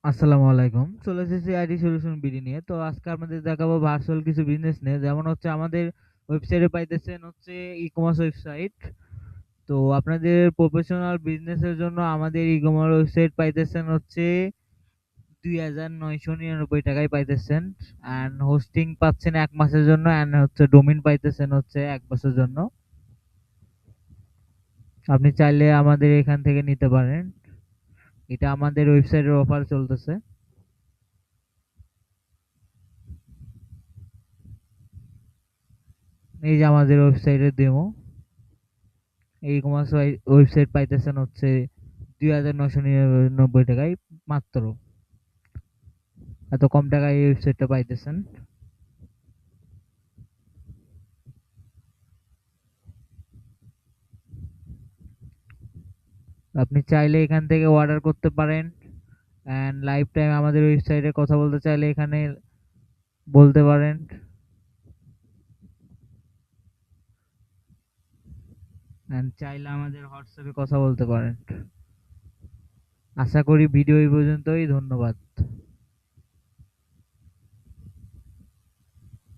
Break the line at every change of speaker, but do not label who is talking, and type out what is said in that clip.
আসসালামু আলাইকুম। চলে এসেছি আইটি সলিউশন বিডি নিয়ে। তো আজকে আপনাদের দেখাবো ভার্চুয়াল কিছু বিজনেস নিয়ে। যেমন হচ্ছে আমাদের ওয়েবসাইটে পাইতেছেন হচ্ছে ই-কমার্স ওয়েবসাইট। তো আপনাদের প্রফেশনাল বিজনেসের জন্য আমাদের ই-কমার্স ওয়েবসাইট পাইতেছেন হচ্ছে ২,৯৯৯ টাকায় পাইতেছেন। অ্যান্ড হোস্টিং পাচ্ছেন ১ মাসের জন্য, অ্যান্ড হচ্ছে ডোমেইন পাইতেছেন হচ্ছে ১ বছরের জন্য। আপনি চাইলে আমাদের এখান থেকে নিতে পারেন। এটা আমাদের ওয়েবসাইটের অফার চলতেছে। এই যে আমাদের ওয়েবসাইটের ডেমো। এই কমার্স ওয়েবসাইট পাইতেছেন হচ্ছে ২,৯৯৯ টাকায় মাত্র। এত কম টাকায় এই ওয়েবসাইটটা পাইতেছেন। আপনি চাইলে এখান থেকে অর্ডার করতে পারেন, অ্যান্ড লাইফ টাইম আমাদের ওয়েবসাইটে কথা বলতে চাইলে এখানে বলতে পারেন, অ্যান্ড চাইলে আমাদের হোয়াটসঅ্যাপে কথা বলতে পারেন। আশা করি ভিডিও এই পর্যন্তই। ধন্যবাদ।